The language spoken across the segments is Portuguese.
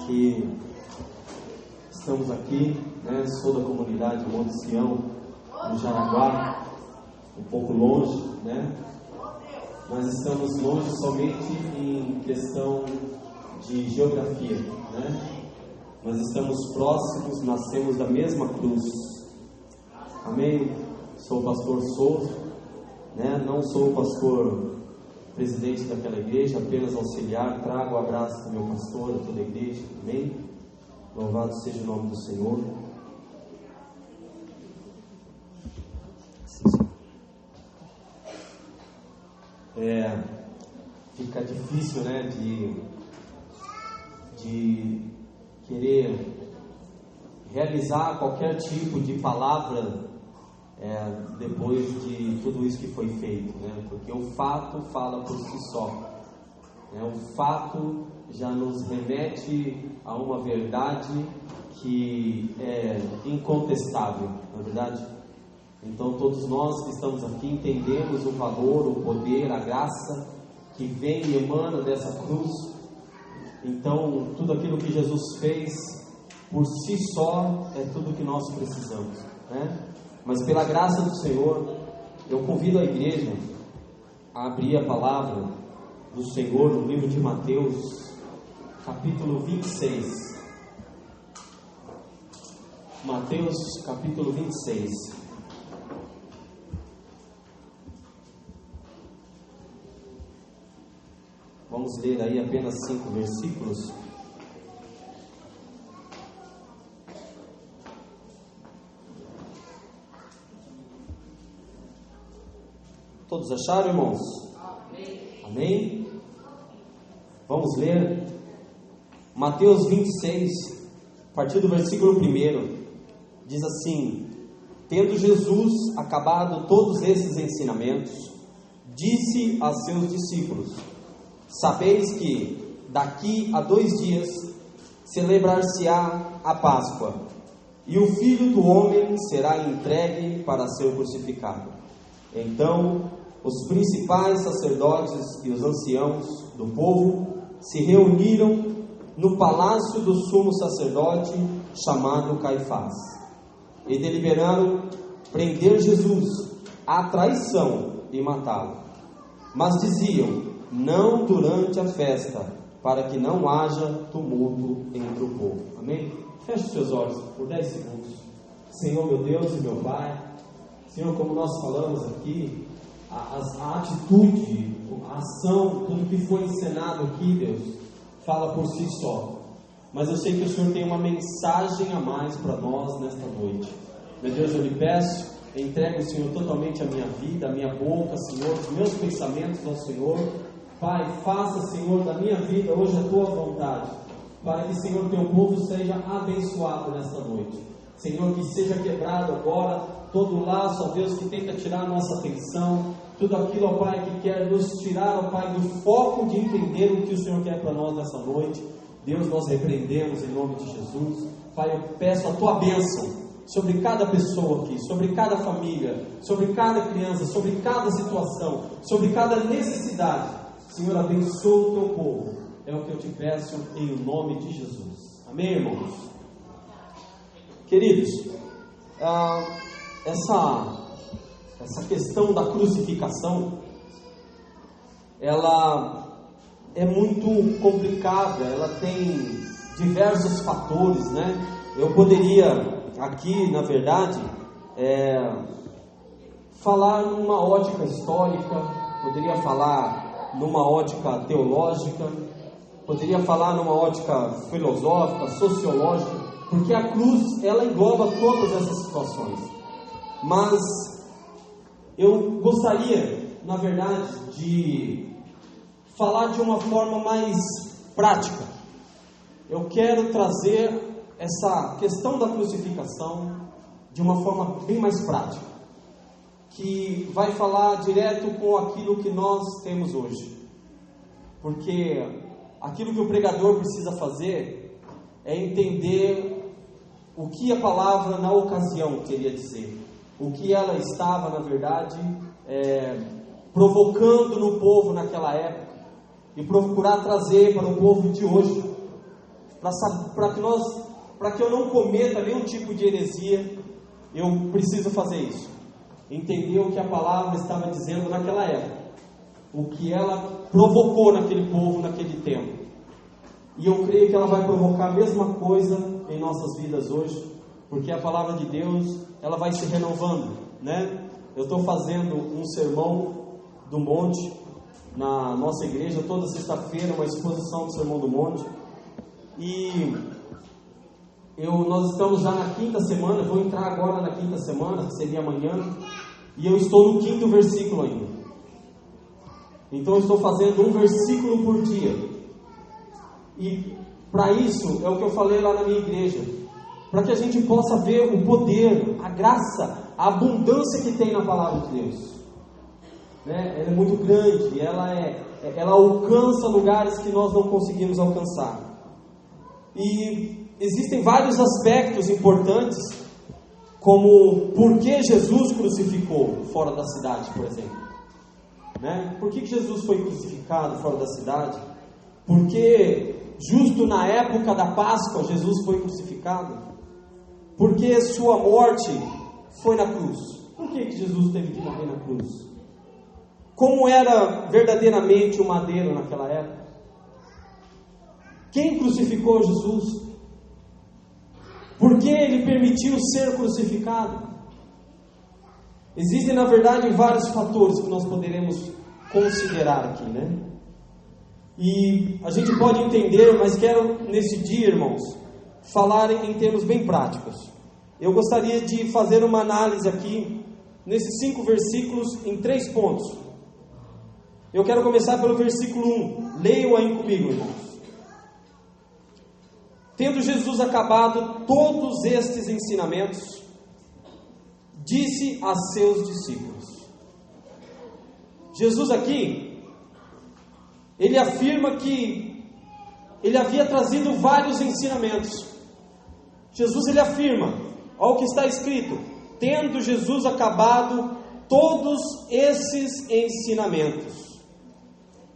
Que estamos aqui, né? Sou da comunidade Monte Sião, no Jaraguá, um pouco longe, né? Mas estamos longe somente em questão de geografia, né? Mas estamos próximos, nascemos da mesma cruz. Amém? Sou o pastor Souza, né? Não sou o pastor presidente daquela igreja, apenas auxiliar. Trago o abraço do meu pastor, de toda a igreja. Amém? Louvado seja o nome do Senhor. Fica difícil, né, de querer realizar qualquer tipo de palavra depois de tudo isso que foi feito, né? Porque o fato fala por si só, né? O fato já nos remete a uma verdade que é incontestável, não é verdade? Então todos nós que estamos aqui entendemos o valor, o poder, a graça que vem e emana dessa cruz. Então tudo aquilo que Jesus fez por si só é tudo que nós precisamos, né? Mas pela graça do Senhor, eu convido a igreja a abrir a palavra do Senhor no livro de Mateus, capítulo 26. Mateus, capítulo 26. Vamos ler aí apenas 5 versículos. Todos acharam, irmãos? Amém. Amém? Vamos ler Mateus 26, a partir do versículo 1. Diz assim: Tendo Jesus acabado todos esses ensinamentos, disse a seus discípulos: Sabeis que daqui a 2 dias celebrar-se-á a Páscoa, e o Filho do Homem será entregue para ser crucificado. Então os principais sacerdotes e os anciãos do povo se reuniram no palácio do sumo sacerdote, chamado Caifás, e deliberaram prender Jesus à traição e matá-lo. Mas diziam: não durante a festa, para que não haja tumulto entre o povo. Amém? Feche os seus olhos por 10 segundos. Senhor, meu Deus e meu Pai, Senhor, como nós falamos aqui, a atitude, a ação, tudo que foi ensinado aqui, Deus, fala por si só. Mas eu sei que o Senhor tem uma mensagem a mais para nós nesta noite. Meu Deus, eu lhe peço, entrego, Senhor, totalmente a minha vida, a minha boca, Senhor, os meus pensamentos ao Senhor. Pai, faça, Senhor, da minha vida hoje a Tua vontade, para que, Senhor, Teu povo seja abençoado nesta noite. Senhor, que seja quebrado agora todo laço, ó Deus, que tenta tirar a nossa atenção, tudo aquilo, ó Pai, que quer nos tirar, ó Pai, do foco de entender o que o Senhor quer para nós nessa noite. Deus, nós repreendemos em nome de Jesus. Pai, eu peço a Tua bênção sobre cada pessoa aqui, sobre cada família, sobre cada criança, sobre cada situação, sobre cada necessidade. Senhor, abençoa o Teu povo, é o que eu te peço em nome de Jesus. Amém, irmãos? Queridos, essa questão da crucificação, ela é muito complicada, ela tem diversos fatores, né? Eu poderia aqui, na verdade, falar numa ótica histórica, poderia falar numa ótica teológica, poderia falar numa ótica filosófica, sociológica, porque a cruz, ela engloba todas essas situações. Mas eu gostaria, na verdade, de falar de uma forma mais prática. Eu quero trazer essa questão da crucificação de uma forma bem mais prática, que vai falar direto com aquilo que nós temos hoje. Porque aquilo que o pregador precisa fazer é entender o que a palavra na ocasião queria dizer, o que ela estava, na verdade, provocando no povo naquela época, e procurar trazer para o povo de hoje. para que eu não cometa nenhum tipo de heresia, eu preciso fazer isso. Entender o que a palavra estava dizendo naquela época, o que ela provocou naquele povo, naquele tempo. E eu creio que ela vai provocar a mesma coisa em nossas vidas hoje, porque a palavra de Deus, ela vai se renovando, né? Eu estou fazendo um sermão do monte na nossa igreja, toda sexta-feira, uma exposição do Sermão do Monte, e nós estamos já na quinta semana, vou entrar agora na quinta semana, que seria amanhã, e eu estou no 5º versículo ainda. Então eu estou fazendo um versículo por dia, e para isso, é o que eu falei lá na minha igreja, para que a gente possa ver o poder, a graça, a abundância que tem na palavra de Deus, né? Ela é muito grande, ela alcança lugares que nós não conseguimos alcançar, e existem vários aspectos importantes, como por que Jesus crucificou fora da cidade, por exemplo, né? Por que Jesus foi crucificado fora da cidade? Porque justo na época da Páscoa Jesus foi crucificado? Porque sua morte foi na cruz? Por que Jesus teve que morrer na cruz? Como era verdadeiramente o madeiro naquela época? Quem crucificou Jesus? Por que ele permitiu ser crucificado? Existem, na verdade, vários fatores que nós poderemos considerar aqui, né? E a gente pode entender, mas quero nesse dia, irmãos, falar em termos bem práticos. Eu gostaria de fazer uma análise aqui, nesses 5 versículos, em 3 pontos. Eu quero começar pelo versículo 1. Leiam aí comigo, irmãos. Tendo Jesus acabado todos estes ensinamentos, disse a seus discípulos. Jesus aqui, ele afirma que ele havia trazido vários ensinamentos. Jesus, ele afirma, olha o que está escrito: tendo Jesus acabado todos esses ensinamentos.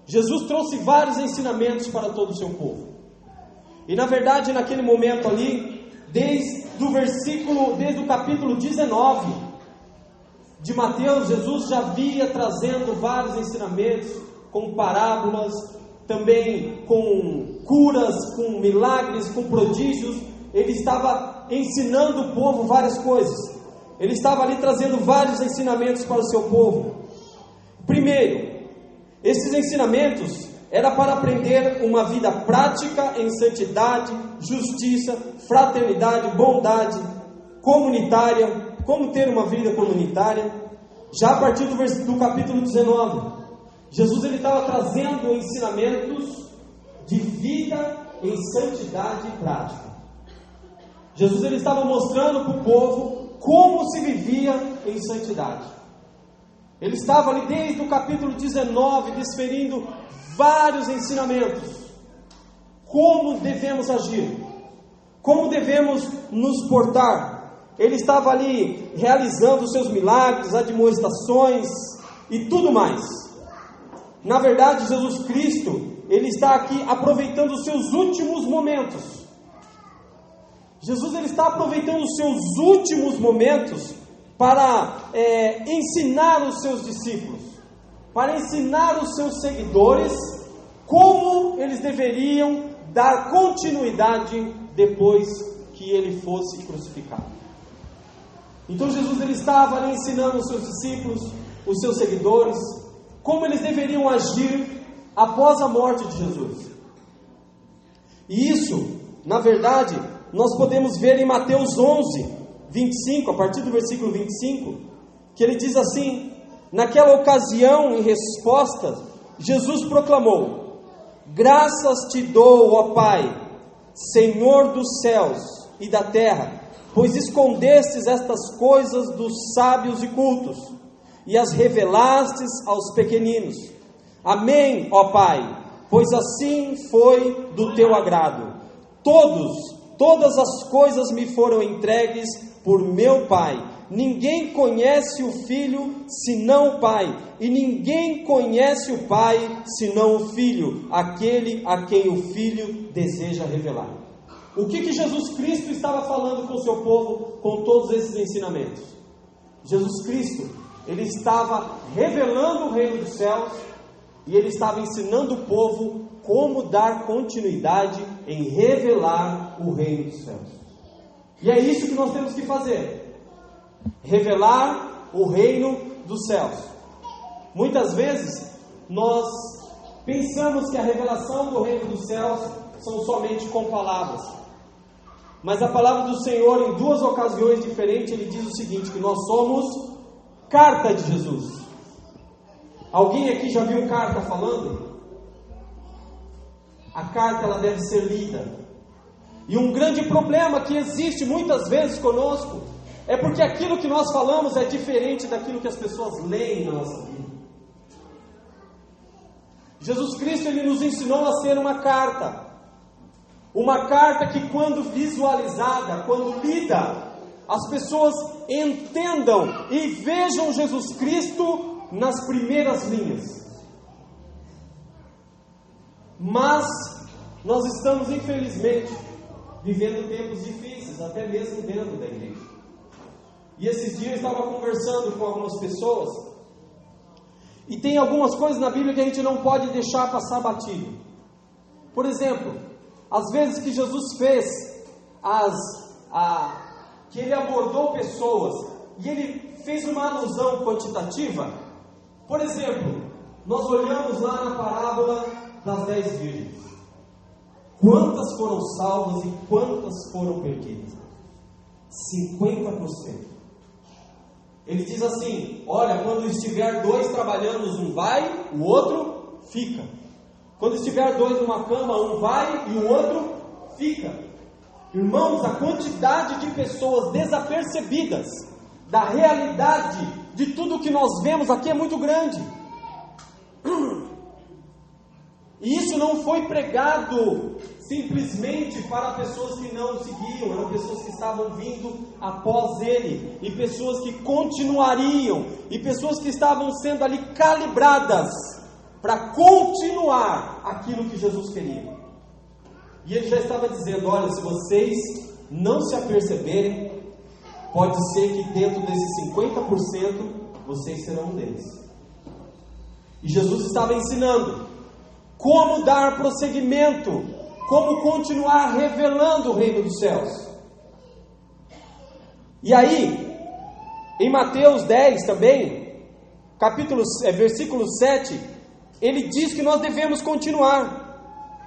Jesus trouxe vários ensinamentos para todo o seu povo. E na verdade, naquele momento ali, desde o capítulo 19 de Mateus, Jesus já vinha trazendo vários ensinamentos, com parábolas, também com curas, com milagres, com prodígios. Ele estava ensinando o povo várias coisas. Ele estava ali trazendo vários ensinamentos para o seu povo. Primeiro, esses ensinamentos era para aprender uma vida prática em santidade, justiça, fraternidade, bondade, comunitária, como ter uma vida comunitária. Já a partir do capítulo 19, Jesus ele estava trazendo ensinamentos de vida em santidade e prática. Jesus ele estava mostrando para o povo como se vivia em santidade. Ele estava ali desde o capítulo 19 desferindo vários ensinamentos. Como devemos agir, como devemos nos portar. Ele estava ali realizando os seus milagres, admoestações e tudo mais. Na verdade, Jesus Cristo, ele está aqui aproveitando os seus últimos momentos. Jesus ele está aproveitando os seus últimos momentos para ensinar os seus discípulos, para ensinar os seus seguidores como eles deveriam dar continuidade depois que ele fosse crucificado. Então Jesus ele estava ali ensinando os seus discípulos, os seus seguidores, como eles deveriam agir após a morte de Jesus. E isso, na verdade, nós podemos ver em Mateus 11, 25, a partir do versículo 25, que ele diz assim: naquela ocasião, em resposta, Jesus proclamou: graças te dou, ó Pai, Senhor dos céus e da terra, pois escondestes estas coisas dos sábios e cultos, e as revelastes aos pequeninos. Amém, ó Pai, pois assim foi do teu agrado. Todas as coisas me foram entregues por meu Pai. Ninguém conhece o Filho senão o Pai, e ninguém conhece o Pai senão o Filho, aquele a quem o Filho deseja revelar. O que Jesus Cristo estava falando com o seu povo com todos esses ensinamentos? Jesus Cristo, ele estava revelando o reino dos céus e ele estava ensinando o povo como dar continuidade em revelar o reino dos céus. E é isso que nós temos que fazer: revelar o reino dos céus. Muitas vezes nós pensamos que a revelação do reino dos céus são somente com palavras. Mas a palavra do Senhor, em duas ocasiões diferentes, ele diz o seguinte: que nós somos carta de Jesus. Alguém aqui já viu carta falando? A carta, ela deve ser lida. E um grande problema que existe muitas vezes conosco é porque aquilo que nós falamos é diferente daquilo que as pessoas leem na nossa vida. Jesus Cristo, ele nos ensinou a ser uma carta que, quando visualizada, quando lida, as pessoas entendam e vejam Jesus Cristo nas primeiras linhas. Mas nós estamos, infelizmente, vivendo tempos difíceis, até mesmo dentro da igreja. E esses dias eu estava conversando com algumas pessoas, e tem algumas coisas na Bíblia que a gente não pode deixar passar batido. Por exemplo, às vezes que Jesus fez, que ele abordou pessoas, e ele fez uma alusão quantitativa. Por exemplo, nós olhamos lá na parábola das 10 virgens. Quantas foram salvas e quantas foram perdidas? 50%. Ele diz assim: olha, quando estiver 2 trabalhando, um vai, o outro fica. Quando estiver 2 numa cama, um vai e o outro fica. Irmãos, a quantidade de pessoas desapercebidas da realidade de tudo que nós vemos aqui é muito grande. E isso não foi pregado simplesmente para pessoas que não seguiam, eram pessoas que estavam vindo após ele, e pessoas que continuariam, e pessoas que estavam sendo ali calibradas para continuar aquilo que Jesus queria. E ele já estava dizendo: olha, se vocês não se aperceberem, pode ser que dentro desses 50% vocês serão um deles. E Jesus estava ensinando como dar prosseguimento, como continuar revelando o reino dos céus. E aí, em Mateus 10 também, versículo 7, ele diz que nós devemos continuar.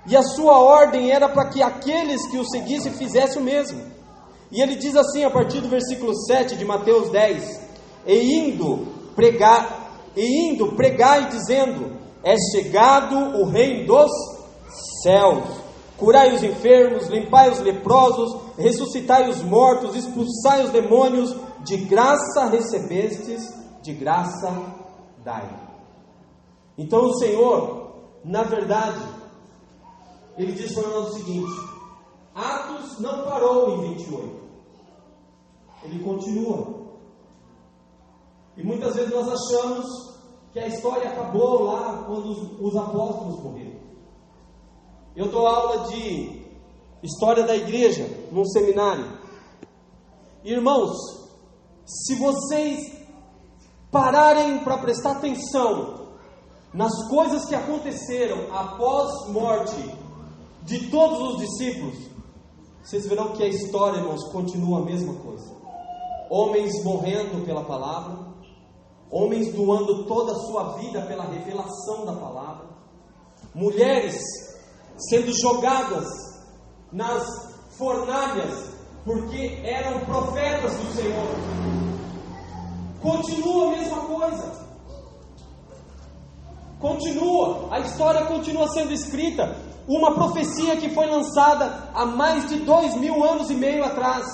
E a sua ordem era para que aqueles que o seguissem fizessem o mesmo. E ele diz assim, a partir do versículo 7 de Mateus 10: E indo, pregai dizendo: é chegado o reino dos céus. Curai os enfermos, limpai os leprosos, ressuscitai os mortos, expulsai os demônios. De graça recebestes, de graça dai. Então o Senhor, na verdade, ele diz para nós o seguinte: Atos não parou em 28, ele continua. E muitas vezes nós achamos que a história acabou lá quando os apóstolos morreram. Eu dou aula de história da igreja num seminário. Irmãos, se vocês pararem para prestar atenção nas coisas que aconteceram após morte de todos os discípulos, vocês verão que a história, irmãos, continua a mesma coisa. Homens morrendo pela palavra, homens doando toda a sua vida pela revelação da palavra, mulheres sendo jogadas nas fornalhas porque eram profetas do Senhor. Continua a mesma coisa. Continua, a história continua sendo escrita. Uma profecia que foi lançada há mais de 2.000 anos e meio atrás,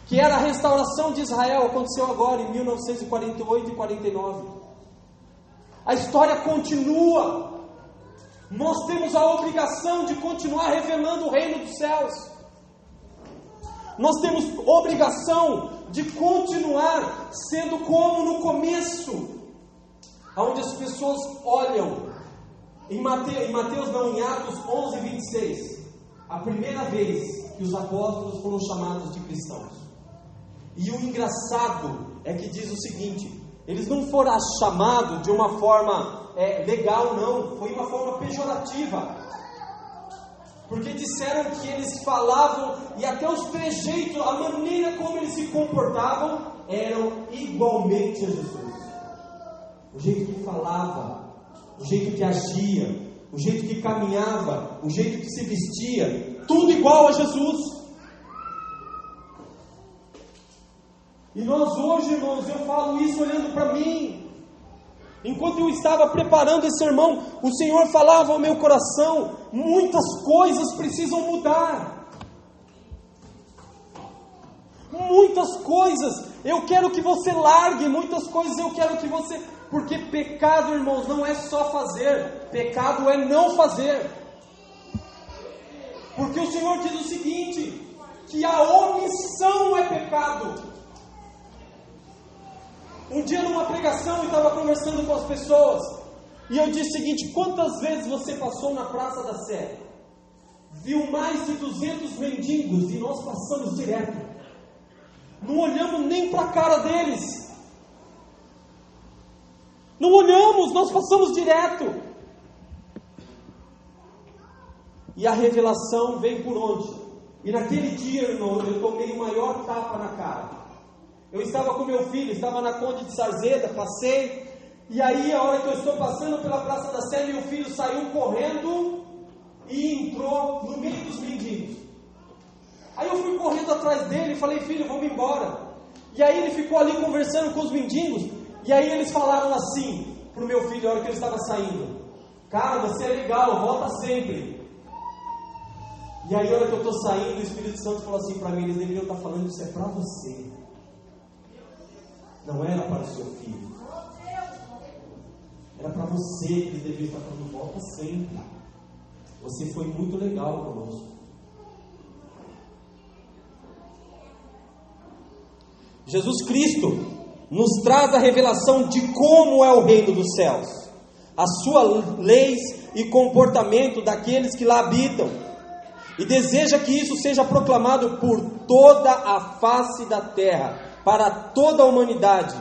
que era a restauração de Israel, aconteceu agora em 1948 e 49. A história continua. Nós temos a obrigação de continuar revelando o reino dos céus. Nós temos obrigação de continuar sendo como no começo, onde as pessoas olham, em Atos 11, 26, a primeira vez que os apóstolos foram chamados de cristãos. E o engraçado é que diz o seguinte: eles não foram chamados de uma forma legal, não, foi uma forma pejorativa. Porque disseram que eles falavam, e até os trejeitos, a maneira como eles se comportavam, eram igualmente a Jesus. O jeito que falava, o jeito que agia, o jeito que caminhava, o jeito que se vestia, tudo igual a Jesus. E nós hoje, irmãos, eu falo isso olhando para mim. Enquanto eu estava preparando esse sermão, o Senhor falava ao meu coração: muitas coisas precisam mudar. Muitas coisas eu quero que você largue, muitas coisas eu quero que você... Porque pecado, irmãos, não é só fazer, pecado é não fazer. Porque o Senhor diz o seguinte, que a omissão é pecado. Um dia numa pregação eu estava conversando com as pessoas, e eu disse o seguinte: quantas vezes você passou na Praça da Sé, viu mais de 200 mendigos, e nós passamos direto, não olhamos nem para a cara deles, não olhamos, nós passamos direto. E a revelação veio por onde? E naquele dia, irmão, eu tomei o maior tapa na cara. Eu estava com meu filho, estava na Conde de Sarzeda, passei, e aí a hora que eu estou passando pela Praça da Sé, meu filho saiu correndo e entrou no meio dos mendigos. Aí eu fui correndo atrás dele e falei: filho, vamos embora. E aí ele ficou ali conversando com os mendigos, e aí eles falaram assim para o meu filho, a hora que ele estava saindo: cara, você é legal, volta sempre. E aí a hora que eu estou saindo, o Espírito Santo falou assim para mim: eles deveriam estar falando isso é para você, não era para o seu filho, era para você que eles deveriam estar falando: volta sempre, você foi muito legal conosco. Jesus Cristo nos traz a revelação de como é o reino dos céus, as suas leis e comportamento daqueles que lá habitam, e deseja que isso seja proclamado por toda a face da terra, para toda a humanidade.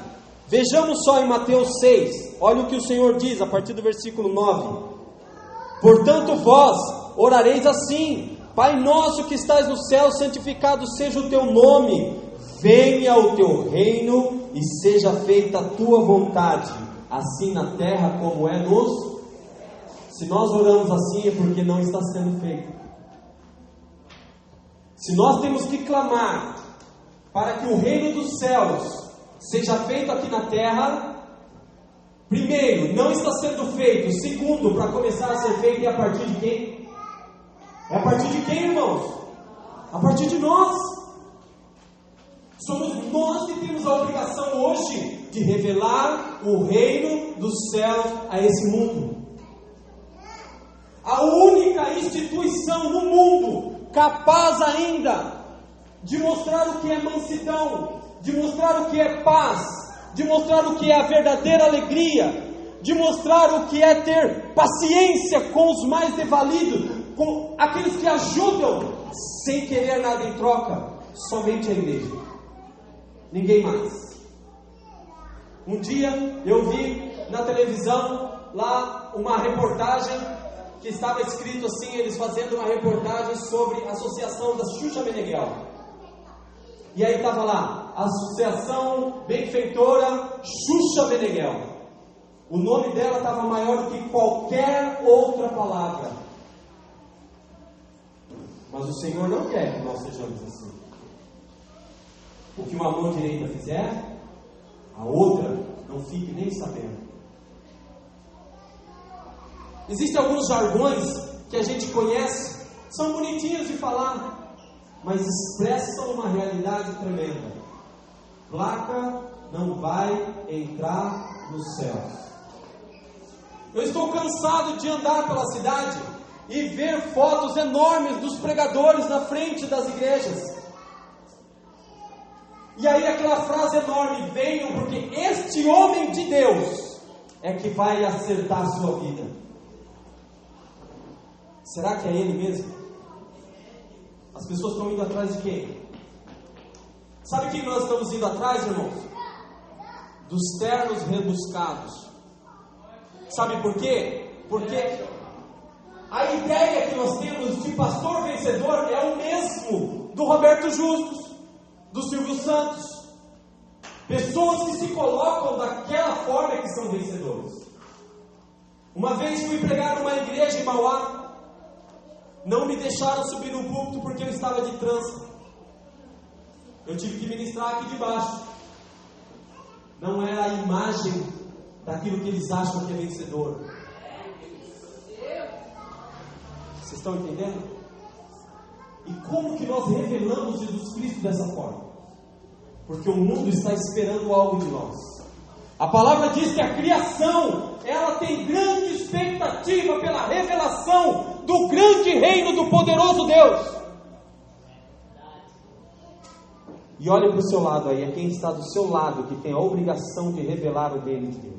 Vejamos só em Mateus 6, olha o que o Senhor diz a partir do versículo 9: portanto vós orareis assim: Pai nosso que estais no céu, santificado seja o teu nome, venha o teu reino e seja feita a tua vontade, assim na terra como é nos... Se nós oramos assim é porque não está sendo feito. Se nós temos que clamar para que o reino dos céus seja feito aqui na terra, primeiro, não está sendo feito. Segundo, para começar a ser feito, é a partir de quem? É a partir de quem, irmãos? A partir de nós. Somos nós que temos a obrigação hoje de revelar o reino dos céus a esse mundo. A única instituição no mundo capaz ainda de mostrar o que é mansidão, de mostrar o que é paz, de mostrar o que é a verdadeira alegria, de mostrar o que é ter paciência com os mais desvalidos, com aqueles que ajudam sem querer nada em troca, somente a igreja. Ninguém mais. Um dia eu vi na televisão lá uma reportagem que estava escrito assim, eles fazendo uma reportagem sobre a associação da Xuxa Meneghel. E aí estava lá, Associação Benfeitora Xuxa Meneghel. O nome dela estava maior do que qualquer outra palavra. Mas o Senhor não quer que nós sejamos assim. O que uma mão direita fizer, a outra não fique nem sabendo. Existem alguns jargões que a gente conhece, são bonitinhos de falar, mas expressam uma realidade tremenda. Placa não vai entrar nos céus. Eu estou cansado de andar pela cidade e ver fotos enormes dos pregadores na frente das igrejas. E aí aquela frase enorme: venham porque este homem de Deus é que vai acertar a sua vida. Será que é ele mesmo? As pessoas estão indo atrás de quem? Sabe quem nós estamos indo atrás, irmãos? Dos ternos rebuscados. Sabe por quê? Porque a ideia que nós temos de pastor vencedor é o mesmo do Roberto Justus, do Silvio Santos. Pessoas que se colocam daquela forma que são vencedores. Uma vez fui pregar numa igreja em Mauá. Não me deixaram subir no púlpito porque eu estava de trança. Eu tive que ministrar aqui de baixo. Não era a imagem daquilo que eles acham que é vencedor. Vocês estão entendendo? E como que nós revelamos Jesus Cristo dessa forma? Porque o mundo está esperando algo de nós. A palavra diz que a criação, ela tem grande expectativa pela revelação do grande reino do poderoso Deus. E olha para o seu lado aí, é quem está do seu lado que tem a obrigação de revelar o reino de Deus.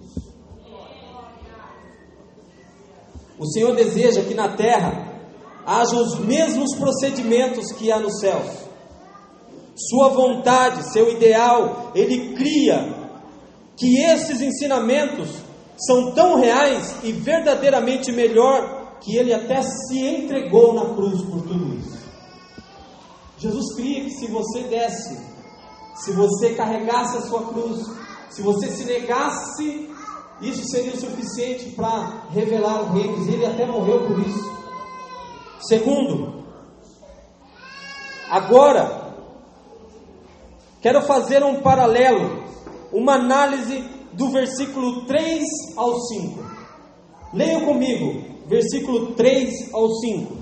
O Senhor deseja que na terra haja os mesmos procedimentos que há nos céus. Sua vontade, seu ideal, Ele cria que esses ensinamentos são tão reais e verdadeiramente melhor que Ele até se entregou na cruz por tudo isso. Jesus cria que se você desse, se você carregasse a sua cruz, se você se negasse, isso seria o suficiente para revelar o reino. Ele até morreu por isso. Segundo, agora quero fazer um paralelo, uma análise do versículo 3 ao 5. Leiam comigo, versículo 3 ao 5,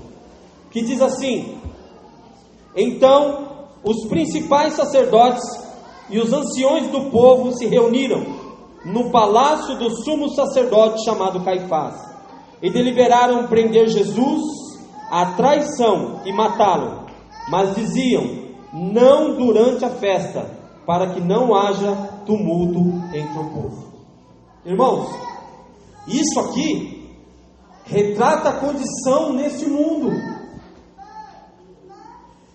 que diz assim: Então os principais sacerdotes e os anciões do povo se reuniram no palácio do sumo sacerdote chamado Caifás, e deliberaram prender Jesus à traição e matá-lo, mas diziam: não durante a festa, para que não haja tumulto entre o povo. Irmãos, isso aqui retrata a condição neste mundo.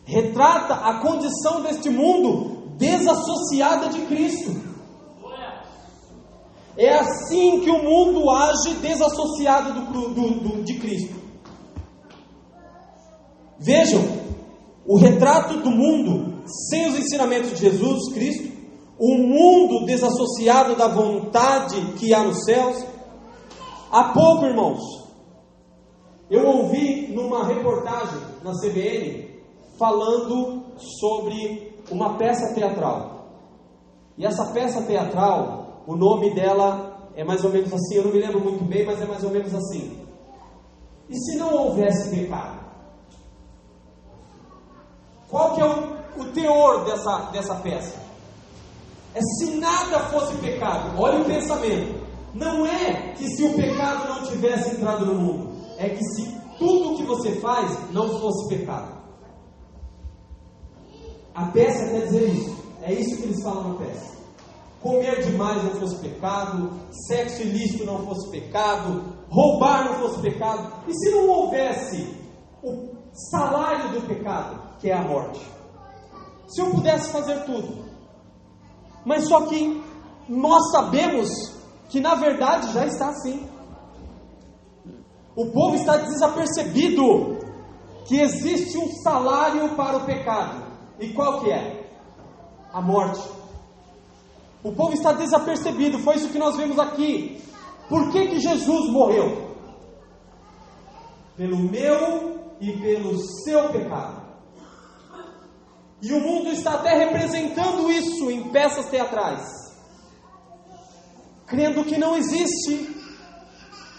Retrata a condição deste mundo desassociada de Cristo. É assim que o mundo age desassociado de Cristo. Vejam, o retrato do mundo sem os ensinamentos de Jesus Cristo, o mundo desassociado da vontade que há nos céus. Há pouco, irmãos, eu ouvi numa reportagem na CBN falando sobre uma peça teatral. E essa peça teatral, o nome dela é mais ou menos assim, eu não me lembro muito bem, mas é mais ou menos assim: e se não houvesse pecado? Qual que é o teor dessa peça? É se nada fosse pecado. Olha o pensamento. Não é que se o pecado não tivesse entrado no mundo, é que se tudo o que você faz não fosse pecado. A peça quer dizer isso. É isso que eles falam na peça. Comer demais não fosse pecado, sexo ilícito não fosse pecado, roubar não fosse pecado. E se não houvesse o salário do pecado, que é a morte? Se eu pudesse fazer tudo. Mas só que nós sabemos que na verdade já está assim. O povo está desapercebido que existe um salário para o pecado. E qual que é? A morte. O povo está desapercebido. Foi isso que nós vemos aqui. Por que Jesus morreu? Pelo meu e pelo seu pecado. E o mundo está até representando isso em peças teatrais, crendo que não existe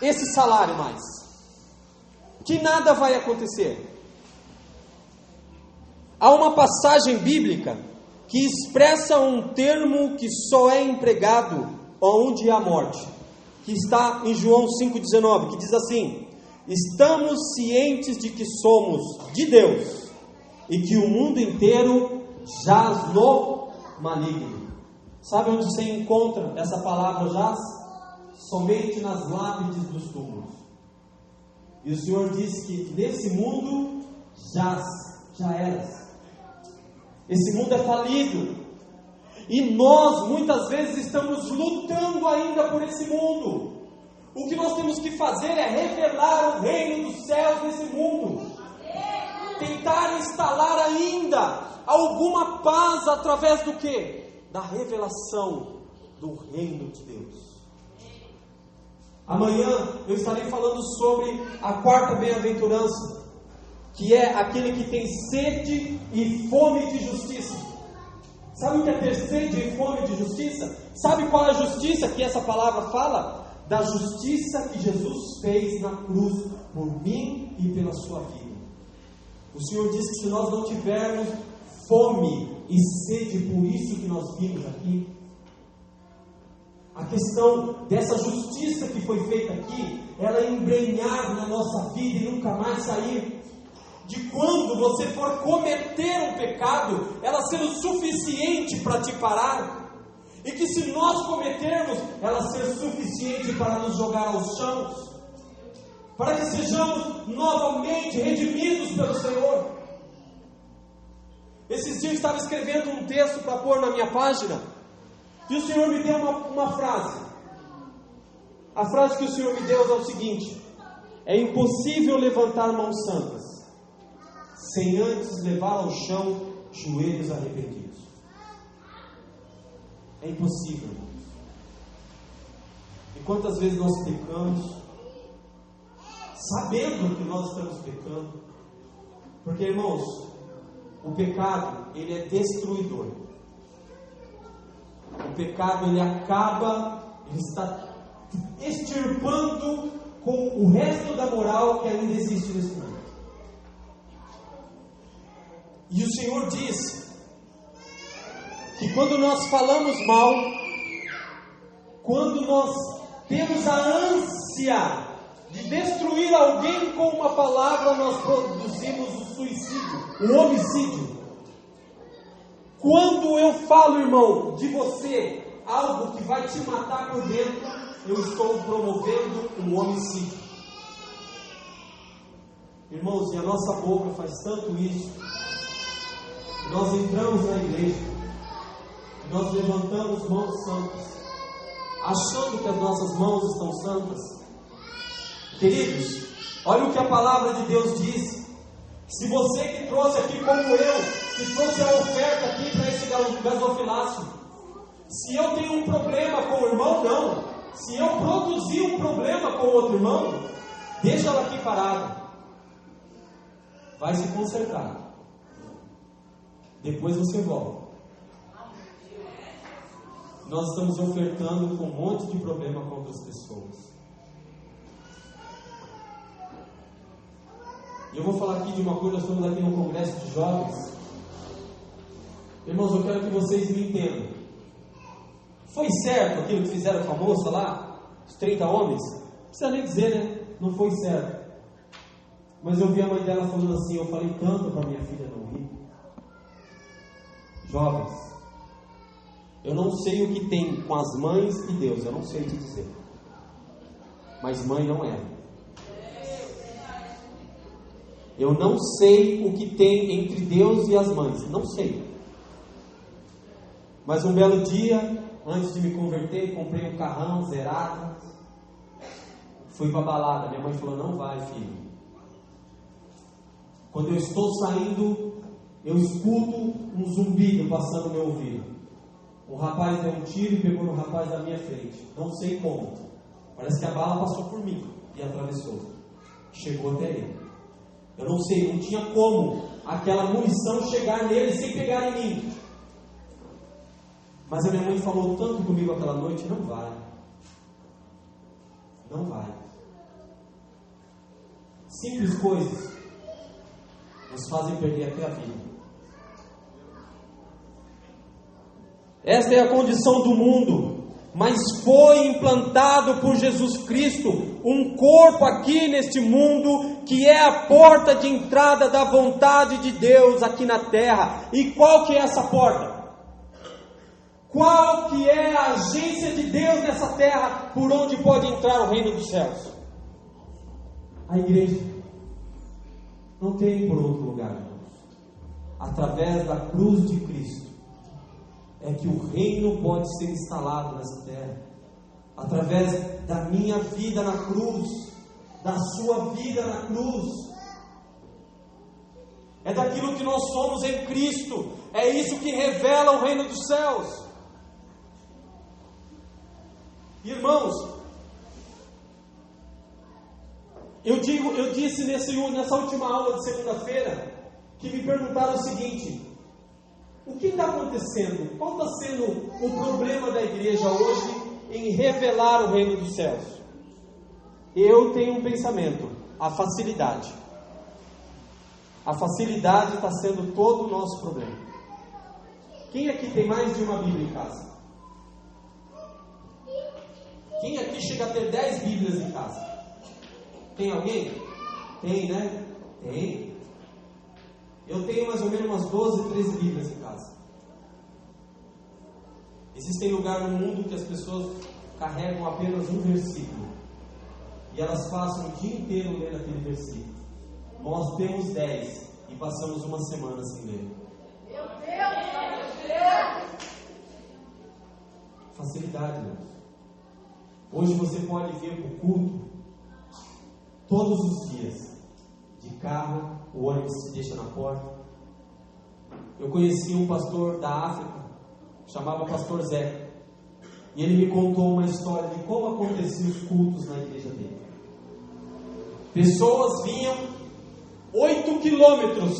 esse salário mais, que nada vai acontecer. Há uma passagem bíblica que expressa um termo que só é empregado onde há morte, que está em João 5,19, que diz assim: estamos cientes de que somos de Deus e que o mundo inteiro jaz no maligno. Sabe onde você encontra essa palavra jaz? Somente nas lápides dos túmulos. E o Senhor disse que nesse mundo já eras. Esse mundo é falido. E nós, muitas vezes, estamos lutando ainda por esse mundo. O que nós temos que fazer é revelar o reino dos céus nesse mundo. Tentar instalar ainda alguma paz através do quê? Da revelação do reino de Deus. Amanhã eu estarei falando sobre a quarta bem-aventurança, que é aquele que tem sede e fome de justiça. Sabe o que é ter sede e fome de justiça? Sabe qual é a justiça que essa palavra fala? Da justiça que Jesus fez na cruz por mim e pela sua vida. O Senhor diz que se nós não tivermos fome e sede, por isso que nós vimos aqui, a questão dessa justiça que foi feita aqui, ela embrenhar na nossa vida e nunca mais sair. De quando você for cometer um pecado, ela ser o suficiente para te parar. E que se nós cometermos, ela ser suficiente para nos jogar aos chãos, para que sejamos novamente redimidos pelo Senhor. Esses dias eu estava escrevendo um texto para pôr na minha página, e o Senhor me deu uma frase. A frase que o Senhor me deu é o seguinte: é impossível levantar mãos santas sem antes levar ao chão joelhos arrependidos. É impossível. E quantas vezes nós pecamos, sabendo que nós estamos pecando? Porque, irmãos, o pecado, ele é destruidor. O pecado, ele acaba, ele está extirpando com o resto da moral que ainda existe nesse mundo. E o Senhor diz que quando nós falamos mal, quando nós temos a ânsia de destruir alguém com uma palavra, nós produzimos o suicídio, o homicídio. Quando eu falo, irmão, de você algo que vai te matar por dentro, eu estou promovendo um homicídio. Irmãos, e a nossa boca faz tanto isso. Nós entramos na igreja, nós levantamos mãos santas, achando que as nossas mãos estão santas. Queridos, olha o que a palavra de Deus diz. Se você que trouxe aqui, como eu, que trouxe a oferta aqui para esse gasofilácio, se eu tenho um problema com o irmão, não. Se eu produzir um problema com o outro irmão, deixa ela aqui parada. Vai se consertar. Depois você volta. Nós estamos ofertando com um monte de problema com outras pessoas. E eu vou falar aqui de uma coisa. Nós estamos aqui no congresso de jovens. Irmãos, eu quero que vocês me entendam. Foi certo aquilo que fizeram com a moça lá? Os 30 homens? Não precisa nem dizer, né? Não foi certo. Mas eu vi a mãe dela falando assim. Eu falei tanto para minha filha não ir. Jovens, eu não sei o que tem com as mães e Deus, eu não sei te dizer. Mas mãe não é. Eu não sei o que tem entre Deus e as mães, não sei. Mas um belo dia, antes de me converter, comprei um carrão zerado. Fui para a balada, minha mãe falou: não vai, filho. Quando eu estou saindo, eu escuto um zumbido passando no meu ouvido. Um rapaz deu um tiro e pegou no rapaz da minha frente. Não sei como. Parece que a bala passou por mim e atravessou. Chegou até ele. Eu não sei, não tinha como aquela munição chegar nele sem pegar em mim. Mas a minha mãe falou tanto comigo aquela noite: não vai. Não vai. Simples coisas nos fazem perder até a vida. Esta é a condição do mundo, mas foi implantado por Jesus Cristo um corpo aqui neste mundo que é a porta de entrada da vontade de Deus aqui na terra. E qual que é essa porta? Qual que é a agência de Deus nessa terra por onde pode entrar o reino dos céus? A igreja. Não tem por outro lugar, irmãos. através da cruz de Cristo, é que o reino pode ser instalado nessa terra. Através da minha vida na cruz, da sua vida na cruz. É daquilo que nós somos em Cristo. É isso que revela o reino dos céus. Irmãos, eu disse nessa última aula de segunda-feira, que me perguntaram o seguinte: o que está acontecendo? Qual está sendo o problema da igreja hoje em revelar o reino dos céus? Eu tenho um pensamento: a facilidade. A facilidade está sendo todo o nosso problema. Quem aqui tem mais de uma Bíblia em casa? Quem aqui chega a ter 10 Bíblias em casa? Tem alguém? Tem, né? Tem. Eu tenho mais ou menos umas 12, 13 Bíblias em casa. Existem lugares no mundo que as pessoas carregam apenas um versículo e elas passam o dia inteiro lendo aquele versículo. Nós temos 10 e passamos uma semana sem ler. Meu Deus! Facilidade, irmãos. Hoje você pode vir para o culto todos os dias, de carro, o ônibus se deixa na porta. Eu conheci um pastor da África, chamava Pastor Zé, e ele me contou uma história de como aconteciam os cultos na igreja dele. Pessoas vinham 8 quilômetros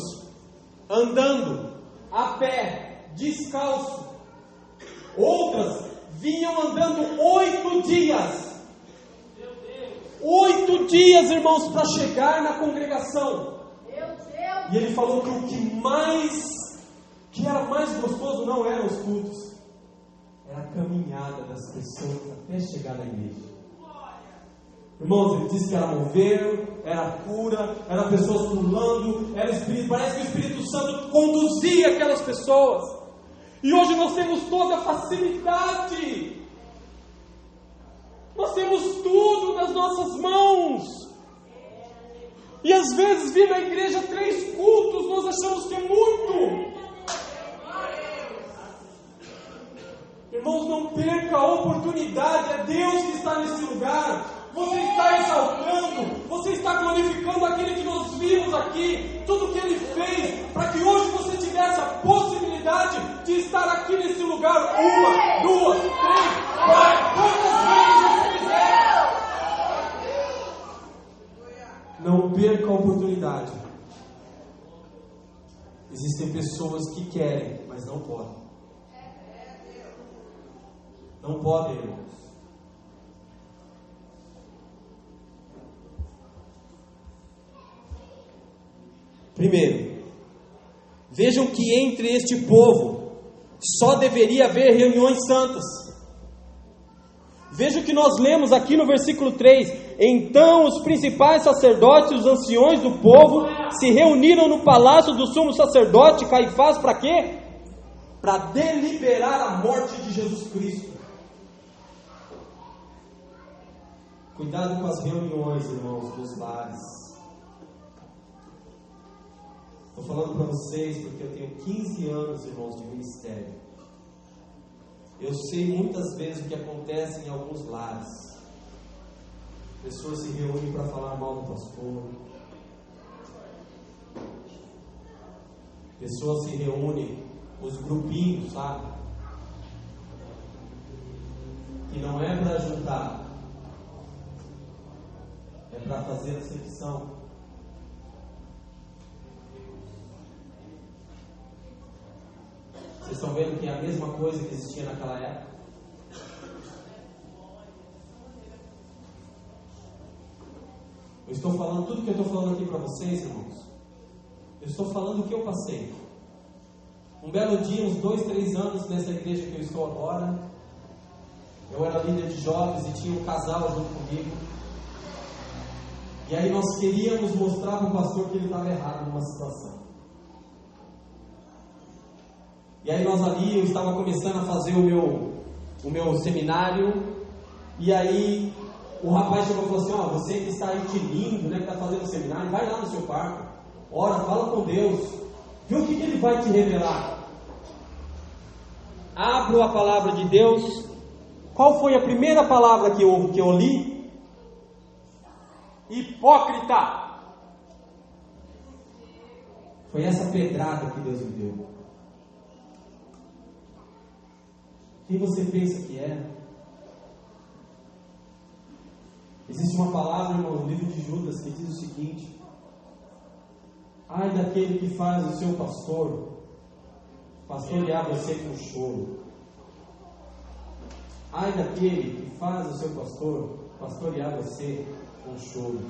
andando a pé, descalço. Outras vinham andando 8 dias. 8 dias, irmãos, para chegar na congregação. E ele falou que o que era mais gostoso não eram os cultos, era a caminhada das pessoas até chegar na igreja. Irmãos, ele disse que era mover, era cura, era pessoas pulando, era Espírito, parece que o Espírito Santo conduzia aquelas pessoas. E hoje nós temos toda a facilidade. Nós temos tudo nas nossas mãos. E às vezes vir na igreja 3 cultos, nós achamos que é muito. Irmãos, não perca a oportunidade. É Deus que está nesse lugar. Você está exaltando, você está glorificando aquele que nós vimos aqui, tudo que Ele fez, para que hoje você tivesse a possibilidade de estar aqui nesse lugar 1, 2, 3, 4, quantas vezes você quiser. Não perca a oportunidade. Existem pessoas que querem, mas não podem. Não podem, irmãos. Primeiro, vejam que entre este povo só deveria haver reuniões santas. Veja o que nós lemos aqui no versículo 3. Então os principais sacerdotes e os anciões do povo se reuniram no palácio do sumo sacerdote Caifás para quê? Para deliberar a morte de Jesus Cristo. Cuidado com as reuniões, irmãos, dos lares. Estou falando para vocês porque eu tenho 15 anos, irmãos, de ministério. Eu sei muitas vezes o que acontece em alguns lares. Pessoas se reúnem para falar mal do pastor. Pessoas se reúnem, os grupinhos, sabe? Que não é para juntar, é para fazer acepção. Vocês estão vendo que é a mesma coisa que existia naquela época? Eu estou falando tudo que eu estou falando aqui para vocês, irmãos. Eu estou falando o que eu passei. Um belo dia, uns 2, 3 anos nessa igreja que eu estou agora, eu era líder de jovens e tinha um casal junto comigo. E aí nós queríamos mostrar para o pastor que ele estava errado numa situação. E aí nós ali, eu estava começando a fazer o meu seminário. E aí o rapaz chegou e falou assim: você que está aí tinindo, né, que está fazendo o seminário, vai lá no seu quarto, ora, fala com Deus. Vê o que ele vai te revelar. Abro a palavra de Deus. Qual foi a primeira palavra que eu li? Hipócrita. Foi essa pedrada que Deus me deu. Quem você pensa que é? Existe uma palavra, irmão, no livro de Judas, que diz o seguinte: ai daquele que faz o seu pastor pastorear você com choro. Ai daquele que faz o seu pastor pastorear você com choro.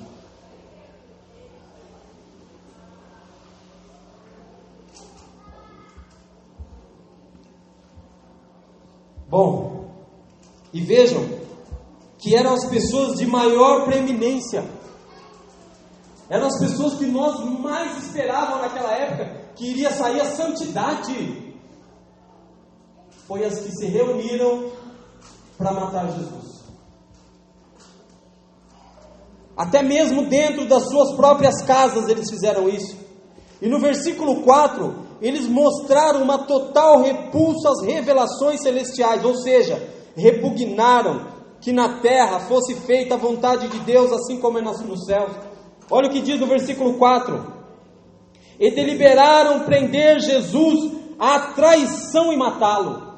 Bom, e vejam que eram as pessoas de maior preeminência, eram as pessoas que nós mais esperávamos naquela época, que iria sair a santidade. Foi as que se reuniram para matar Jesus. Até mesmo dentro das suas próprias casas eles fizeram isso. E no versículo 4, eles mostraram uma total repulsa às revelações celestiais, ou seja, repugnaram que na terra fosse feita a vontade de Deus, assim como é nos céus. Olha o que diz no versículo 4: e deliberaram prender Jesus à traição e matá-lo.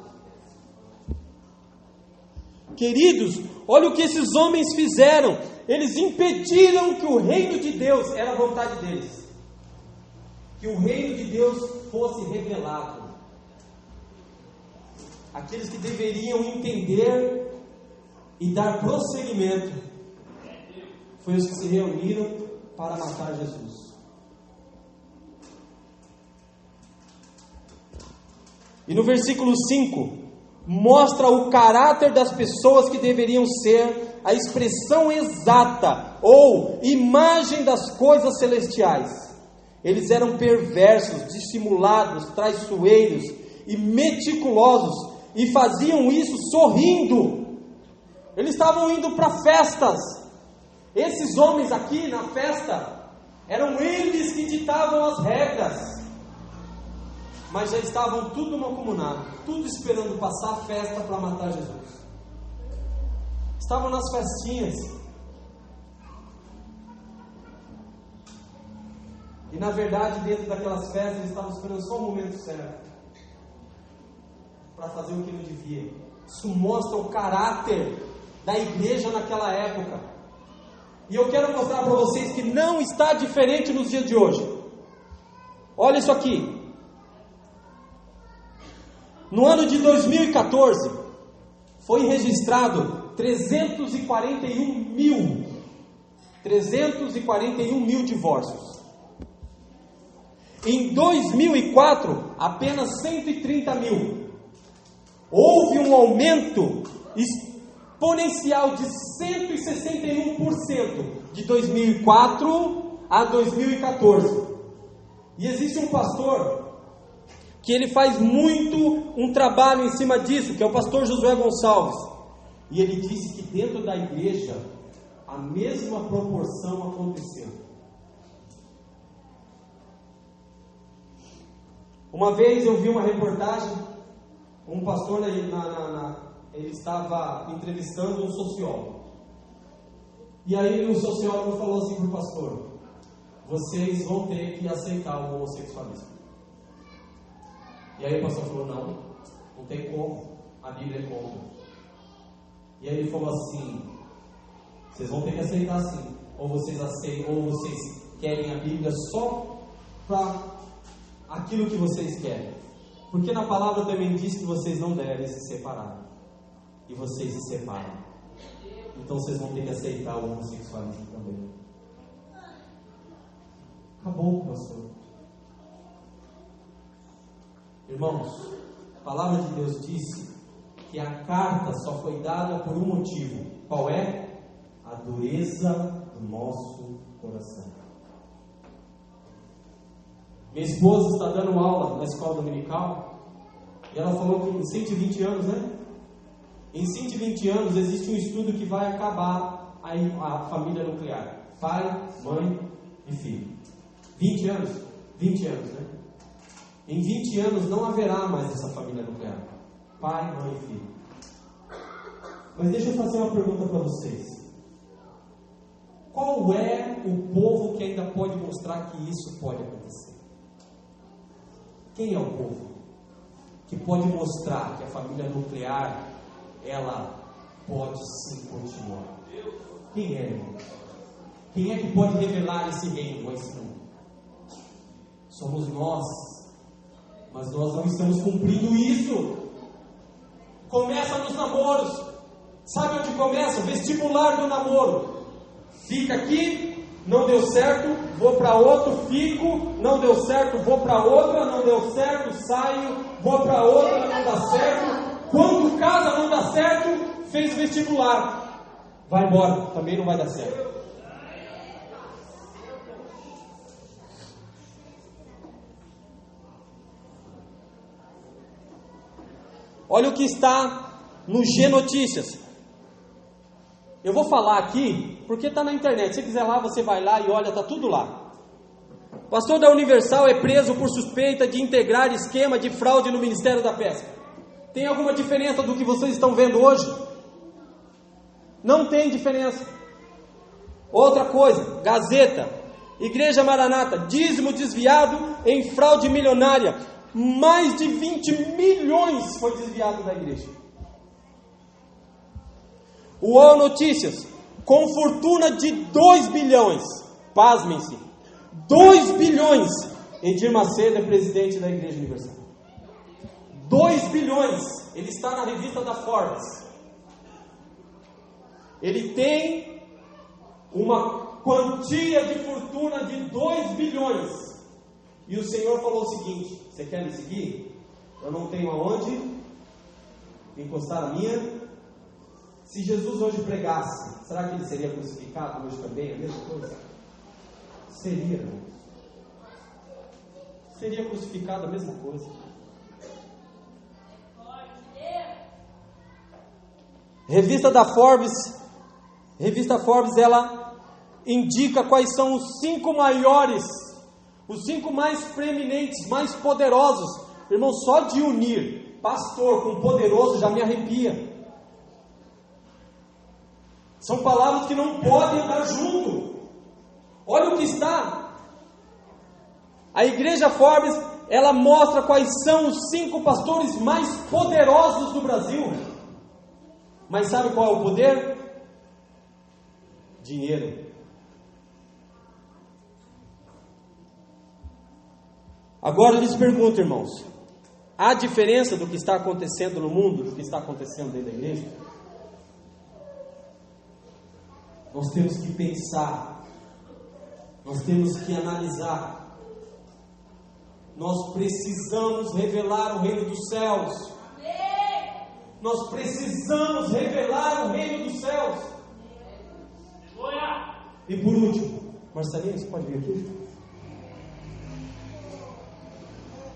Queridos, olha o que esses homens fizeram. Eles impediram que o reino de Deus, era a vontade deles, que o reino de Deus fosse revelado. Aqueles que deveriam entender e dar prosseguimento, foi os que se reuniram para matar Jesus. E no versículo 5, mostra o caráter das pessoas que deveriam ser a expressão exata ou imagem das coisas celestiais. Eles eram perversos, dissimulados, traiçoeiros e meticulosos, e faziam isso sorrindo. Eles estavam indo para festas. Esses homens aqui na festa, eram eles que ditavam as regras, mas já estavam tudo mancomunado, tudo esperando passar a festa para matar Jesus. Estavam nas festinhas. E na verdade, dentro daquelas festas, eles estavam esperando só o momento certo para fazer o que não devia. Isso mostra o caráter da igreja naquela época. E eu quero mostrar para vocês que não está diferente nos dias de hoje. Olha isso aqui. No ano de 2014, foi registrado 341 mil divórcios. Em 2004, apenas 130 mil. Houve um aumento exponencial de 161% de 2004 a 2014. E existe um pastor que ele faz muito um trabalho em cima disso, que é o pastor Josué Gonçalves. E ele disse que dentro da igreja a mesma proporção aconteceu. Uma vez eu vi uma reportagem, um pastor ele estava entrevistando um sociólogo. E aí o sociólogo falou assim para o pastor: vocês vão ter que aceitar o homossexualismo. E aí o pastor falou: não tem como, a Bíblia é contra. E aí ele falou assim: vocês vão ter que aceitar sim, ou vocês aceitam, ou vocês querem a Bíblia só para aquilo que vocês querem, porque na palavra também diz que vocês não devem se separar, e vocês se separam, então vocês vão ter que aceitar o homossexualismo também. Acabou, pastor. Irmãos, a palavra de Deus disse que a carta só foi dada por um motivo. Qual é? A dureza do nosso coração. Minha esposa está dando aula na escola dominical, e ela falou que em 120 anos, né? Em 120 anos existe um estudo que vai acabar a família nuclear. Pai, mãe e filho. 20 anos? 20 anos, né? Em 20 anos não haverá mais essa família nuclear. Pai, mãe e filho. Mas deixa eu fazer uma pergunta para vocês. Qual é o povo que ainda pode mostrar que isso pode acontecer? Quem é o povo que pode mostrar que a família nuclear, ela pode sim continuar? Quem é, irmão? Quem é que pode revelar esse reino a esse mundo? Somos nós. Mas nós não estamos cumprindo isso. Começa nos namoros. Sabe onde começa? Vestibular do namoro. Fica aqui, não deu certo, vou para outro, fico, não deu certo, vou para outra, não deu certo, saio, vou para outra, não dá certo. Quando casa não dá certo, fez vestibular. Vai embora, também não vai dar certo. Olha o que está no G Notícias. Eu vou falar aqui, porque está na internet. Se quiser lá, você vai lá e olha, está tudo lá. Pastor da Universal é preso por suspeita de integrar esquema de fraude no Ministério da Pesca. Tem alguma diferença do que vocês estão vendo hoje? Não tem diferença. Outra coisa, Gazeta, Igreja Maranata, dízimo desviado em fraude milionária. Mais de 20 milhões foi desviado da igreja. UOL Notícias, com fortuna de 2 bilhões, pasmem-se, 2 bilhões, Edir Macedo é presidente da Igreja Universal. 2 bilhões, ele está na revista da Forbes. Ele tem uma quantia de fortuna de 2 bilhões. E o Senhor falou o seguinte: você quer me seguir? Eu não tenho aonde encostar a minha. Se Jesus hoje pregasse, será que ele seria crucificado hoje também? A mesma coisa? Seria, irmão. Seria crucificado a mesma coisa. Revista Forbes, ela indica quais são os 5 maiores, os 5 mais preeminentes, mais poderosos. Irmão, só de unir pastor com poderoso já me arrepia. São palavras que não podem andar junto. Olha o que está. A Igreja Forbes, ela mostra quais são os 5 pastores mais poderosos do Brasil. Mas sabe qual é o poder? Dinheiro. Agora eu lhes pergunto, irmãos, há diferença do que está acontecendo no mundo, do que está acontecendo dentro da igreja? Nós temos que pensar, nós temos que analisar, nós precisamos revelar o reino dos céus, nós precisamos revelar o reino dos céus. E por último, Marcelinha, você pode vir aqui?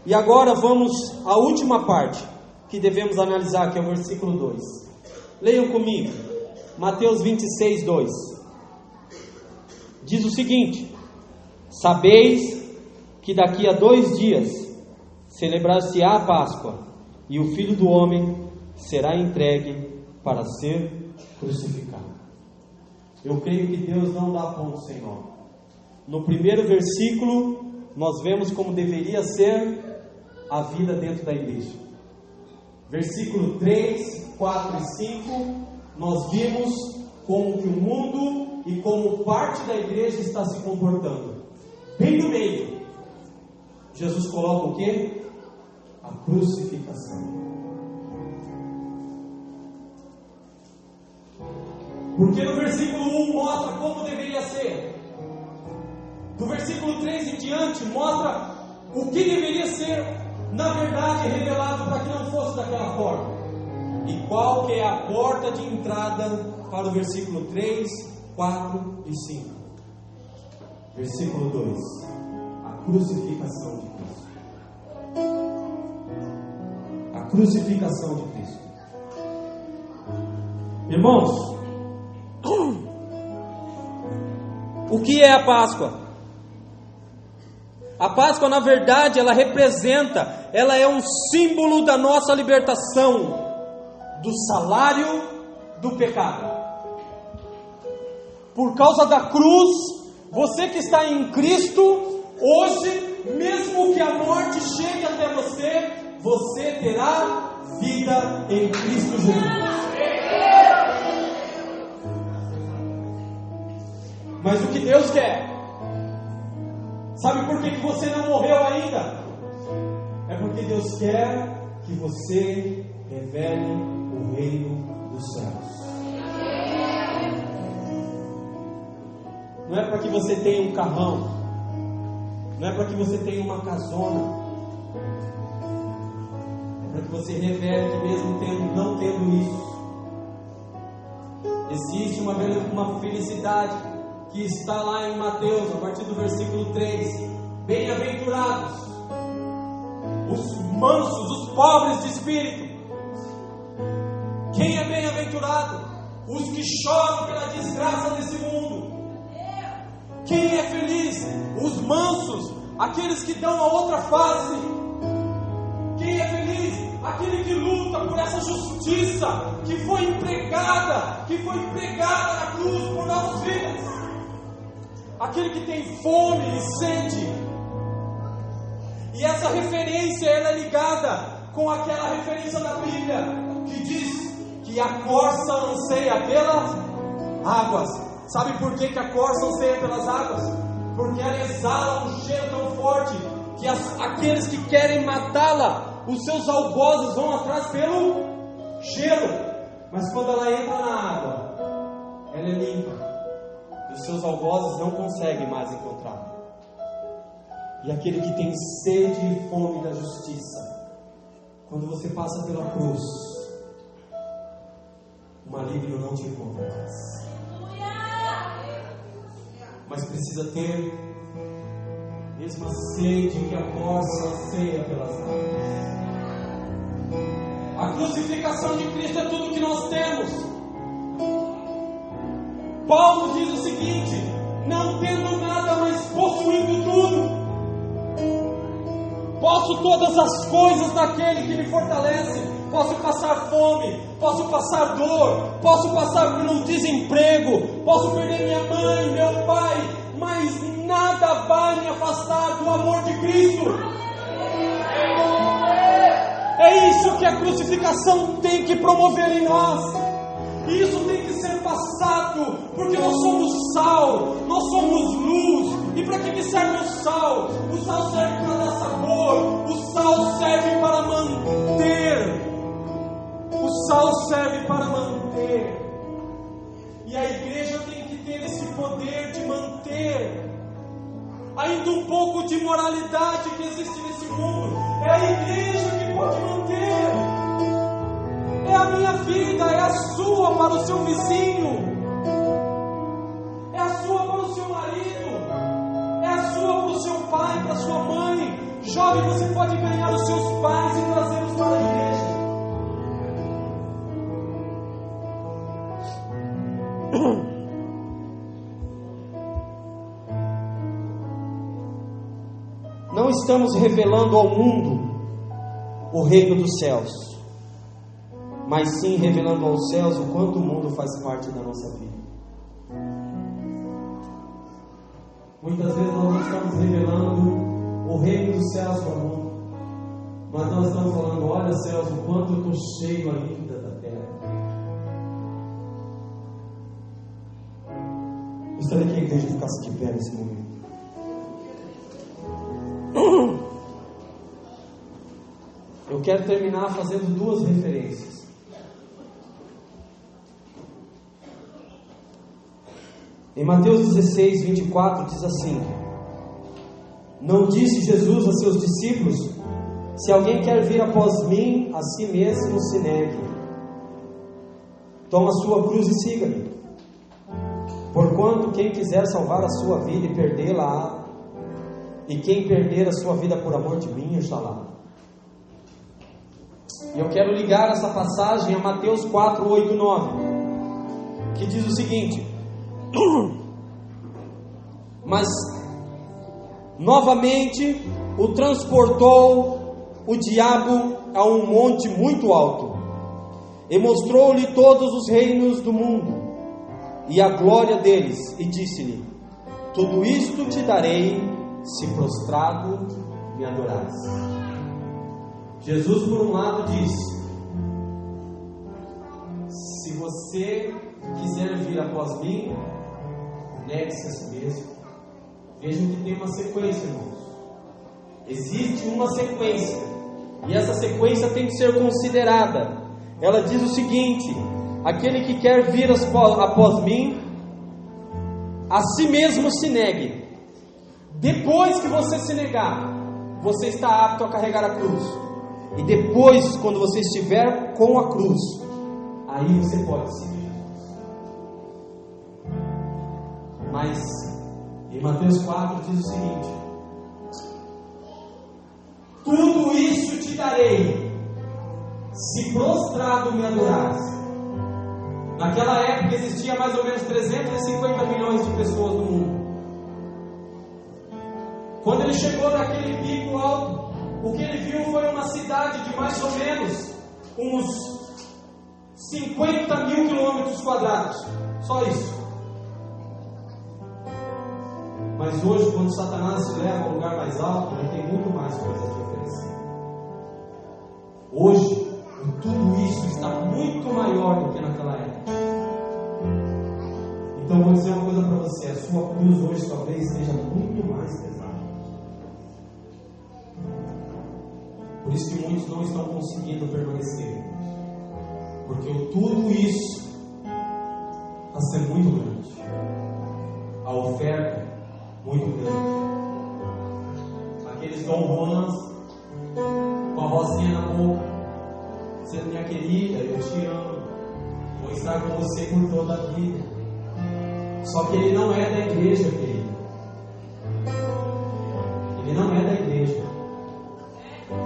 E agora vamos à última parte que devemos analisar, que é o versículo 2. Leiam comigo, Mateus 26, 2. Diz o seguinte: sabeis que daqui a 2 dias celebrar-se-á a Páscoa, e o Filho do Homem será entregue para ser crucificado. Eu creio que Deus não dá ponto sem nó. No primeiro versículo, nós vemos como deveria ser a vida dentro da igreja. Versículo 3, 4 e 5, nós vimos como que o mundo e como parte da igreja está se comportando. Bem no meio, Jesus coloca o quê? A crucificação. Porque no versículo 1 mostra como deveria ser. Do versículo 3 em diante mostra o que deveria ser, na verdade, revelado para que não fosse daquela forma. E qual que é a porta de entrada para o versículo 3, 4 e 5? Versículo 2: a crucificação de Cristo. A crucificação de Cristo. Irmãos, o que é a Páscoa? A Páscoa, na verdade, ela representa, ela é um símbolo da nossa libertação do salário do pecado. Por causa da cruz, você que está em Cristo, hoje, mesmo que a morte chegue até você, você terá vida em Cristo Jesus. Mas o que Deus quer? Sabe por que você não morreu ainda? É porque Deus quer que você revele o reino dos céus. Não é para que você tenha um carrão, não é para que você tenha uma casona, é para que você revele que mesmo não tendo isso, existe uma felicidade que está lá em Mateus, a partir do versículo 3. Bem-aventurados os mansos, os pobres de espírito. Quem é bem-aventurado? Os que choram pela desgraça desse mundo. Quem é feliz? Os mansos, aqueles que dão a outra face. Quem é feliz? Aquele que luta por essa justiça que foi empregada na cruz por nossas vidas. Aquele que tem fome e sede. E essa referência ela é ligada com aquela referência da Bíblia que diz que a corça anseia pelas águas. Sabe por que a corça anseia pelas águas? Porque ela exala um cheiro tão forte que aqueles que querem matá-la, os seus algozes vão atrás pelo cheiro. Mas quando ela entra na água, ela é limpa. E os seus algozes não conseguem mais encontrá-la. E aquele que tem sede e fome da justiça, quando você passa pela cruz, o maligno não te encontra mais. Mas precisa ter a mesma sede que a corça anseia pelas águas. A crucificação de Cristo é tudo que nós temos. Paulo diz o seguinte: não tendo nada, mas possuindo tudo, posso todas as coisas naquele que me fortalece. Posso passar fome, posso passar dor, posso passar pelo desemprego, posso perder minha mãe, meu pai, mas nada vai me afastar do amor de Cristo. É isso que a crucificação tem que promover em nós. E isso tem que ser passado, porque nós somos sal, nós somos luz. E para que serve o sal? O sal serve para dar sabor, o sal serve para manter. O sal serve para manter. E a igreja tem que ter esse poder de manter. Ainda um pouco de moralidade que existe nesse mundo, é a igreja que pode manter. É a minha vida, é a sua para o seu vizinho, é a sua para o seu marido, é a sua para o seu pai, para a sua mãe. Jovem, você pode ganhar os seus pais e trazê-los para a igreja. Não estamos revelando ao mundo o reino dos céus, mas sim revelando aos céus o quanto o mundo faz parte da nossa vida. Muitas vezes nós não estamos revelando o reino dos céus para o mundo, mas nós estamos falando: olha céus, o quanto eu estou cheio ainda da terra. Gostaria que a igreja ficasse de pé nesse momento. Eu quero terminar fazendo duas referências. Em Mateus 16, 24 diz assim: não disse Jesus a seus discípulos: se alguém quer vir após mim, a si mesmo se negue, toma a sua cruz e siga-me. Porquanto quem quiser salvar a sua vida e perdê-la, e quem perder a sua vida por amor de mim, achará. E eu quero ligar essa passagem a Mateus 4, 8, 9, que diz o seguinte: mas Novamente o transportou o diabo a um monte muito alto e mostrou-lhe todos os reinos do mundo e a glória deles, e disse-lhe: tudo isto te darei, se prostrado me adorares. Jesus, por um lado, diz: se você quiser vir após mim, negue-se a si mesmo. Vejam que tem uma sequência, irmãos. Existe uma sequência, e essa sequência tem que ser considerada. Ela diz o seguinte: aquele que quer vir após mim, a si mesmo se negue. Depois que você se negar, você está apto a carregar a cruz. E depois, quando você estiver com a cruz, aí você pode seguir. Mas em Mateus 4 diz o seguinte: tudo isso te darei, se prostrado me adorares. Naquela época existia mais ou menos 350 milhões de pessoas no mundo. Quando ele chegou naquele pico alto, o que ele viu foi uma cidade de mais ou menos uns 50 mil quilômetros quadrados. Só isso. Mas hoje, quando Satanás se leva ao lugar mais alto, ele tem muito mais coisas a oferecer. Hoje, tudo isso está muito maior do que naquela época. Então eu vou dizer uma coisa para você: a sua cruz hoje talvez esteja muito mais pesada. Por isso que muitos não estão conseguindo permanecer, porque tudo isso está sendo muito grande, a oferta muito grande. Aqueles Dom Juans com a rosinha na boca, sendo minha querida, eu te amo, vou estar com você por toda a vida. Só que ele não é da igreja, querido. Ele não é da igreja.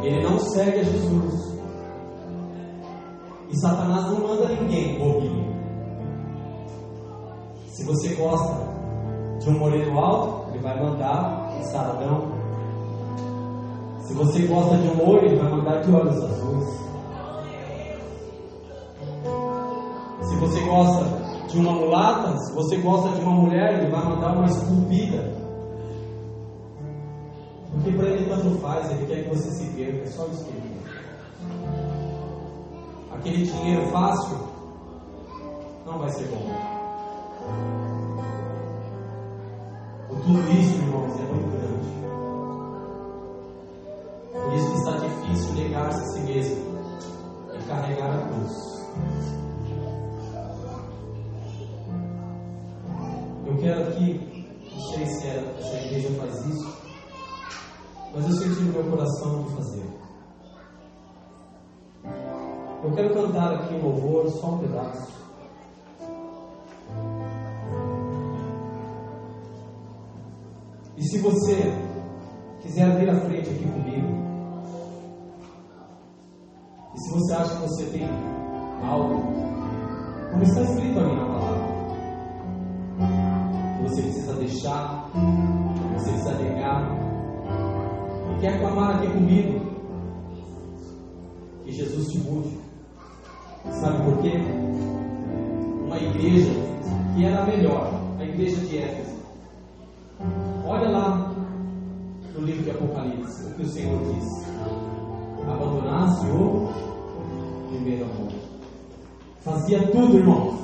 Ele não segue a Jesus. E Satanás não manda ninguém bobinho. Se você gosta de um moreno alto, ele vai mandar um saradão. Se você gosta de um olho, ele vai mandar de olhos azuis. Se você gosta de uma mulata, se você gosta de uma mulher, ele vai mandar uma esculpida. Porque para ele tanto faz, ele quer que você se perca, é só isso que ele quer. Aquele dinheiro fácil não vai ser bom. Tudo isso, irmãos, é muito grande. Por isso que está difícil negar-se a si mesmo e carregar a cruz. Eu quero aqui, não sei se essa igreja faz isso, mas eu senti no meu coração de fazer. Eu quero cantar aqui um louvor, só um pedaço. E se você quiser vir à frente aqui comigo, e se você acha que você tem algo, como está escrito ali na palavra, que você precisa deixar, que você precisa negar, e quer clamar aqui comigo, que Jesus te mude. Sabe por quê? Uma igreja que era a melhor, a igreja de Éfeso. Olha lá no livro de Apocalipse o que o Senhor disse: abandonasse o primeiro amor. Fazia tudo, irmãos.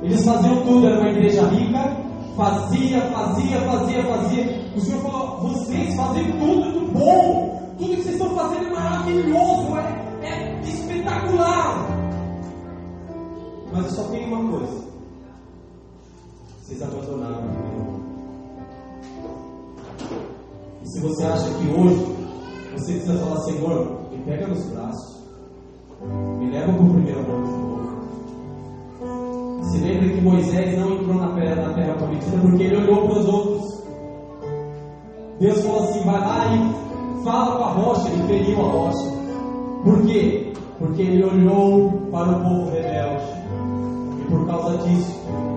Eles faziam tudo, era uma igreja rica, fazia. O Senhor falou: vocês fazem tudo do bom, tudo que vocês estão fazendo é maravilhoso, é espetacular. Mas eu só tenho uma coisa: vocês abandonaram o primeiro amor. E se você acha que hoje você precisa falar: Senhor, me pega nos braços, me leva para o primeiro amor de novo. Se lembre que Moisés não entrou na terra prometida porque ele olhou para os outros. Deus falou assim: vai lá e fala com a rocha. Ele feriu a rocha. Por quê? Porque ele olhou para o povo rebelde, e por causa disso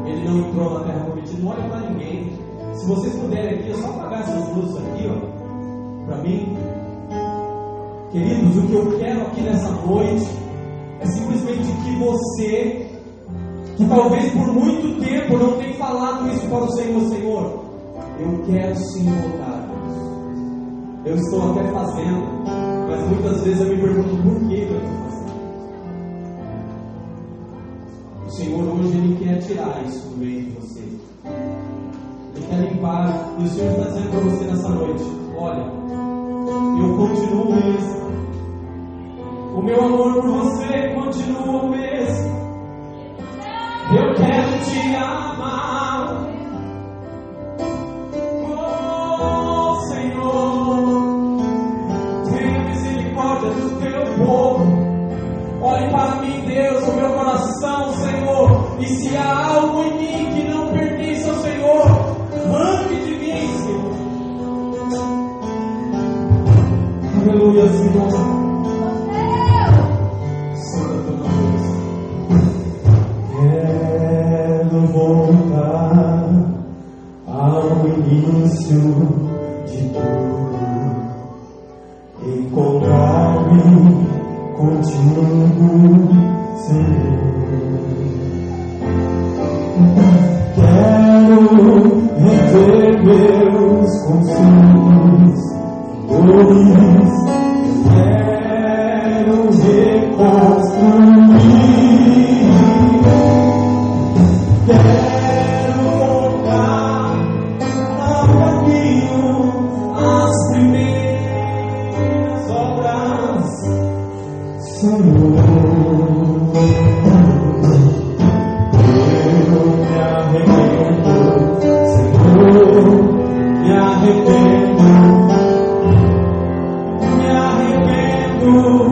ele não entrou na terra prometida. Não olha para ninguém. Se vocês puderem aqui, é só apagar essas luzes aqui, ó, para mim. Queridos, o que eu quero aqui nessa noite é simplesmente que você, que talvez por muito tempo não tenha falado isso para o Senhor: Senhor, eu quero sim voltar. Eu estou até fazendo, mas muitas vezes eu me pergunto por que eu estou fazendo. O Senhor hoje Ele quer tirar isso do meio de você. Ele quer limpar. E o Senhor está dizendo para você nessa noite: olha, eu continuo o mesmo. O meu amor por você continua o mesmo. Eu quero te amar. Oh Senhor, tenha misericórdia do teu povo. Olhe para mim, Deus, o meu coração, Senhor. E se há algo em mim que não pertence ao Senhor, arranque de mim, Senhor. Aleluia, Senhor. Quero voltar ao início de tudo, encontrar-me contigo, Senhor. Quero rever meus conselhos, dores. Quero reconstruir. Quero voltar ao caminho, às primeiras obras, Senhor. Eu me arrependo, Senhor, me arrependo, me arrependo.